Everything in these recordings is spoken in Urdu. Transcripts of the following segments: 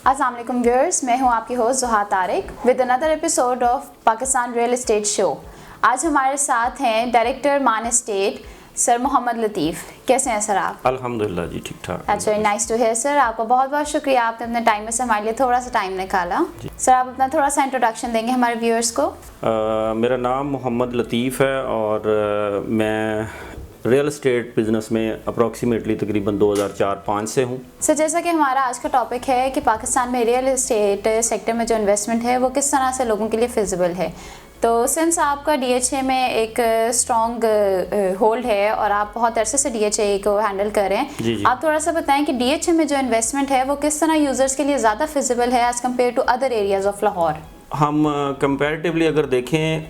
السلام علیکم ویورز، میں ہوں آپ کی host Zaha Tariq with another episode of Pakistan real estate show. آج ہمارے ساتھ ہیں ڈائریکٹر مان اسٹیٹ سر محمد لطیف۔ کیسے ہیں سر آپ؟ الحمدللہ جی ٹھیک ٹھاک۔ That's very nice to hear sir, آپ کا بہت بہت شکریہ، آپ نے اپنے ٹائم میں سے ہمارے لیے تھوڑا سا ٹائم نکالا۔ سر آپ اپنا تھوڑا سا انٹروڈکشن دیں گے ہمارے ویورز کو؟ میرا نام محمد لطیف ہے اور میں ریئل اسٹیٹ بزنس میں اپروکسیمیٹلی تقریباً 2004-05 سے ہوں۔ سر جیسا کہ ہمارا آج کا ٹاپک ہے کہ پاکستان میں ریئل اسٹیٹ سیکٹر میں جو انویسٹمنٹ ہے وہ کس طرح سے لوگوں کے لیے فیزیبل ہے، تو سنس آپ کا ڈی ایچ اے میں ایک اسٹرانگ ہولڈ ہے اور آپ بہت عرصے سے ڈی ایچ اے کو ہینڈل کر رہے ہیں، آپ تھوڑا سا بتائیں کہ ڈی ایچ اے میں جو انویسٹمنٹ ہے وہ کس طرح یوزرس کے لیے زیادہ فیزیبل ہے as compare to other areas of Lahore? ہم کمپیریٹیولی اگر دیکھیں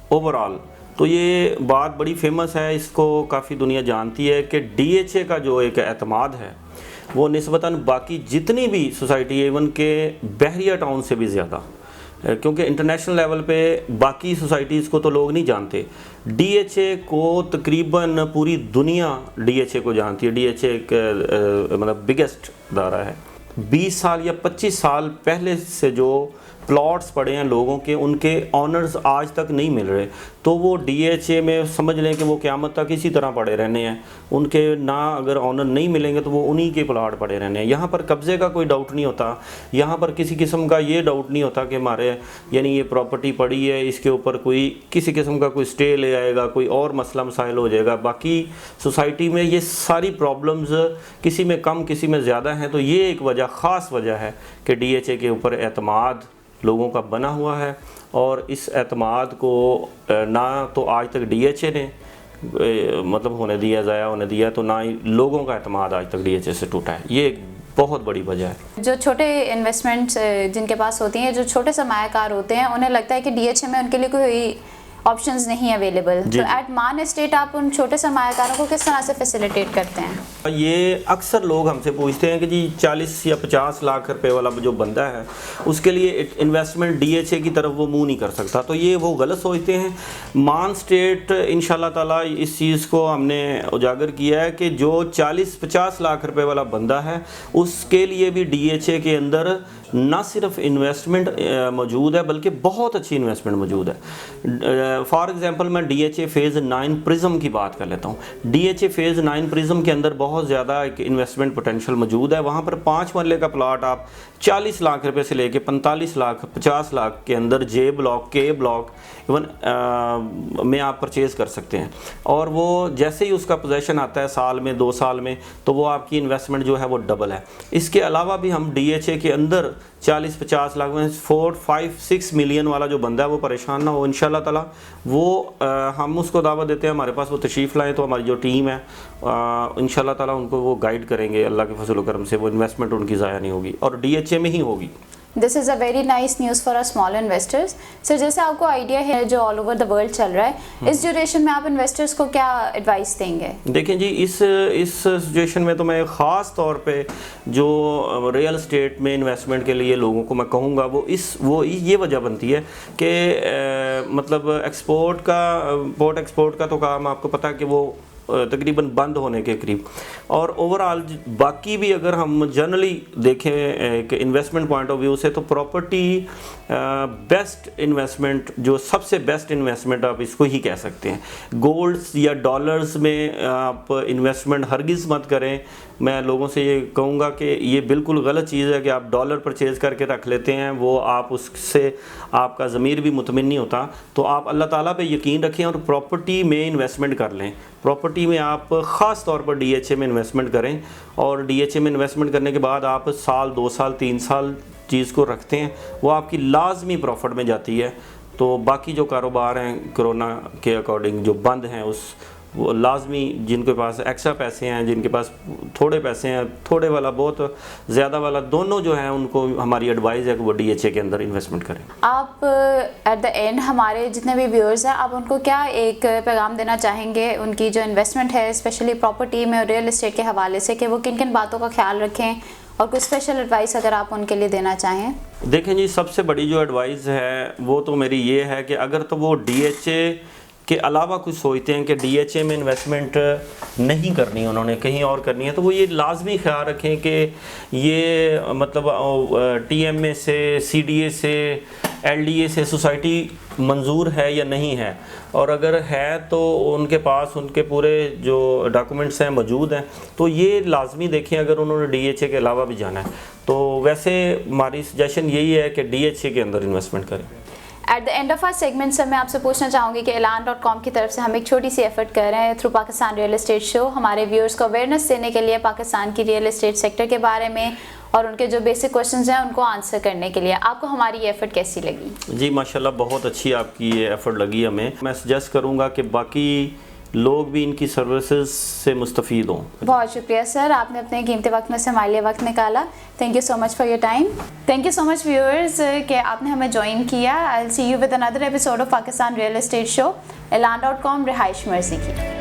اوور آل تو یہ بات بڑی فیمس ہے، اس کو کافی دنیا جانتی ہے کہ ڈی ایچ اے کا جو ایک اعتماد ہے وہ نسبتاً باقی جتنی بھی سوسائٹی ایون کہ بحریہ ٹاؤن سے بھی زیادہ، کیونکہ انٹرنیشنل لیول پہ باقی سوسائٹیز کو تو لوگ نہیں جانتے، ڈی ایچ اے کو تقریباً پوری دنیا ڈی ایچ اے کو جانتی ہے۔ ڈی ایچ اے ایک مطلب بگیسٹ ادارہ ہے۔ 20 سال یا 25 سال پہلے سے جو پلاٹس پڑے ہیں لوگوں کے، ان کے آنرز آج تک نہیں مل رہے، تو وہ ڈی ایچ اے میں سمجھ لیں کہ وہ قیامت تک اسی طرح پڑے رہنے ہیں، ان کے نہ اگر آنر نہیں ملیں گے تو وہ انہی کے پلاٹ پڑے رہنے ہیں۔ یہاں پر قبضے کا کوئی ڈاؤٹ نہیں ہوتا، یہاں پر کسی قسم کا یہ ڈاؤٹ نہیں ہوتا کہ ہمارے یعنی یہ پراپرٹی پڑی ہے، اس کے اوپر کوئی کسی قسم کا کوئی سٹے لے آئے گا، کوئی اور مسئلہ مسائل ہو جائے گا۔ باقی سوسائٹی میں یہ ساری پرابلمز کسی میں کم کسی میں زیادہ ہیں، تو یہ ایک وجہ خاص وجہ ہے کہ ڈی ایچ اے کے اوپر اعتماد لوگوں کا بنا ہوا ہے، اور اس اعتماد کو نہ تو آج تک ڈی ایچ اے نے مطلب ہونے دیا، ضائع ہونے دیا، تو نہ ہی لوگوں کا اعتماد آج تک ڈی ایچ اے سے ٹوٹا ہے۔ یہ ایک بہت بڑی وجہ ہے۔ جو چھوٹے انویسٹمنٹس جن کے پاس ہوتی ہیں، جو چھوٹے سرمایہ کار ہوتے ہیں، انہیں لگتا ہے کہ ڈی ایچ اے میں ان کے لیے کوئی آپشنز نہیں اویلیبل، تو ایٹ مان اسٹیٹ آپ ان چھوٹے سرمایہ کاروں کو کس طرح سے فیسیلیٹیٹ کرتے ہیں؟ یہ اکثر لوگ ہم سے پوچھتے ہیں کہ جی 40 یا 50 لاکھ روپے والا جو بندہ ہے اس کے لیے انویسٹمنٹ ڈی ایچ اے کی طرف وہ منہ نہیں کر سکتا، تو یہ وہ غلط سوچتے ہیں۔ مان اسٹیٹ انشاءاللہ تعالیٰ اس چیز کو ہم نے اجاگر کیا ہے کہ جو 40-50 لاکھ روپے والا بندہ ہے اس کے لیے بھی ڈی ایچ اے کے اندر نہ صرف انویسٹمنٹ موجود ہے بلکہ بہت اچھی انویسٹمنٹ موجود ہے۔ فار ایگزامپل میں D H A phase 9 Prism کی بات کر لیتا ہوں۔ D H A phase 9 Prism کے اندر بہت زیادہ ایک انویسٹمنٹ پوٹینشیل موجود ہے۔ وہاں پر 5 مرلے کا پلاٹ آپ 40 لاکھ روپے سے لے کے 45 لاکھ 50 لاکھ کے اندر جے بلاک کے بلاک ایون میں آپ پرچیز کر سکتے ہیں، اور وہ جیسے ہی اس کا پوزیشن آتا ہے سال میں 2 سال میں، تو وہ آپ کی انویسٹمنٹ جو ہے وہ ڈبل ہے۔ اس کے علاوہ بھی ہم ڈی ایچ اے کے اندر 40-50 لاکھ میں 4-5-6 ملین والا جو بندہ ہے وہ پریشان نہ ہو، انشاءاللہ تعالیٰ وہ ہم اس کو دعوت دیتے ہیں ہمارے پاس وہ تشریف لائیں، تو ہماری جو ٹیم ہے انشاءاللہ تعالیٰ ان کو وہ گائیڈ کریں گے، اللہ کے فضل و کرم سے وہ انویسٹمنٹ ان کی ضائع نہیں ہوگی، اور ڈی ایچ اے میں ہی ہوگی۔ This is a very nice news for small investors. Sir جیسے آپ کو آئیڈیا ہے جو آل اوور دا ورلڈ چل رہا ہے، اس ڈیوریشن میں آپ انویسٹرز کو کیا ایڈوائس دیں گے؟ دیکھیں جی اس سچویشن میں تو میں خاص طور پہ جو ریئل اسٹیٹ میں انویسٹمنٹ کے لیے لوگوں کو میں کہوں گا وہ یہ وجہ بنتی ہے کہ مطلب امپورٹ ایکسپورٹ کا تو کام آپ کو پتہ ہے کہ وہ تقریباً بند ہونے کے قریب، اور اوور آل باقی بھی اگر ہم جنرلی دیکھیں ایک انویسٹمنٹ پوائنٹ آف ویو سے، تو پراپرٹی بیسٹ انویسٹمنٹ، جو سب سے بیسٹ انویسٹمنٹ آپ اس کو ہی کہہ سکتے ہیں۔ گولڈز یا ڈالرز میں آپ انویسٹمنٹ ہرگز مت کریں۔ میں لوگوں سے یہ کہوں گا کہ یہ بالکل غلط چیز ہے کہ آپ ڈالر پرچیز کر کے رکھ لیتے ہیں، وہ آپ اس سے آپ کا ضمیر بھی مطمئن نہیں ہوتا، تو آپ اللہ تعالیٰ پہ یقین رکھیں اور پراپرٹی میں انویسٹمنٹ کر لیں۔ پراپرٹی میں آپ خاص طور پر ڈی ایچ اے میں انویسٹمنٹ کریں، اور ڈی ایچ اے میں انویسٹمنٹ کرنے کے بعد آپ سال 2 سال 3 سال چیز کو رکھتے ہیں، وہ آپ کی لازمی پروفٹ میں جاتی ہے۔ تو باقی جو کاروبار ہیں کرونا کے اکارڈنگ جو بند ہیں، وہ لازمی جن کے پاس ایکسٹرا پیسے ہیں، جن کے پاس تھوڑے پیسے ہیں، تھوڑے والا بہت زیادہ والا دونوں جو ہیں، ان کو ہماری ایڈوائز ہے کہ وہ ڈی ایچ اے کے اندر انویسٹمنٹ کریں۔ آپ ایٹ دا اینڈ ہمارے جتنے بھی ویورز ہیں، آپ ان کو کیا ایک پیغام دینا چاہیں گے ان کی جو انویسٹمنٹ ہے اسپیشلی پراپرٹی میں اور ریئل اسٹیٹ کے حوالے سے، کہ وہ کن کن باتوں کا خیال رکھیں، اور کوئی اسپیشل ایڈوائس اگر آپ ان کے لیے دینا چاہیں؟ دیکھیں جی سب سے بڑی جو ایڈوائز ہے وہ تو میری یہ ہے کہ اگر تو وہ ڈی ایچ اے کے علاوہ کچھ سوچتے ہیں کہ ڈی ایچ اے میں انویسٹمنٹ نہیں کرنی انہوں نے، کہیں اور کرنی ہے، تو وہ یہ لازمی خیال رکھیں کہ یہ مطلب ٹی ایم اے سے، سی ڈی اے سے، ایل ڈی اے سے سوسائٹی منظور ہے یا نہیں ہے، اور اگر ہے تو ان کے پاس ان کے پورے جو ڈاکومنٹس ہیں موجود ہیں، تو یہ لازمی دیکھیں اگر انہوں نے ڈی ایچ اے کے علاوہ بھی جانا ہے تو ویسے ہماری سجیشن یہی ہے کہ ڈی ایچ اے کے اندر انویسٹمنٹ کریں۔ At the end of our segment sir میں آپ سے پوچھنا چاہوں گی کہ اعلان.com کی طرف سے ہم ایک چھوٹی سی ایفرٹ کر رہے ہیں تھرو پاکستان ریئل اسٹیٹ شو، ہمارے ویورز کو اویئرنیس دینے کے لیے پاکستان کی ریئل اسٹیٹ سیکٹر کے بارے میں اور ان کے جو بیسک کوشچنز ہیں ان کو آنسر کرنے کے لیے۔ آپ کو ہماری یہ ایفرٹ کیسی لگی؟ جی ماشاءاللہ بہت اچھی آپ کی یہ ایفرٹ لگی ہمیں، میں سجیسٹ کروں گا کہ باقی لوگ بھی ان کی سروسز سے مستفید ہوں۔ بہت شکریہ سر، آپ نے اپنے قیمتی وقت میں سے ہمارے لیے وقت نکالا۔ Thank you so much for your time. Thank you so much viewers کہ آپ نے ہمیں جوائن کیا۔ I will see you with another episode of Pakistan real estate show. اعلان.com رہائش مرضی کی۔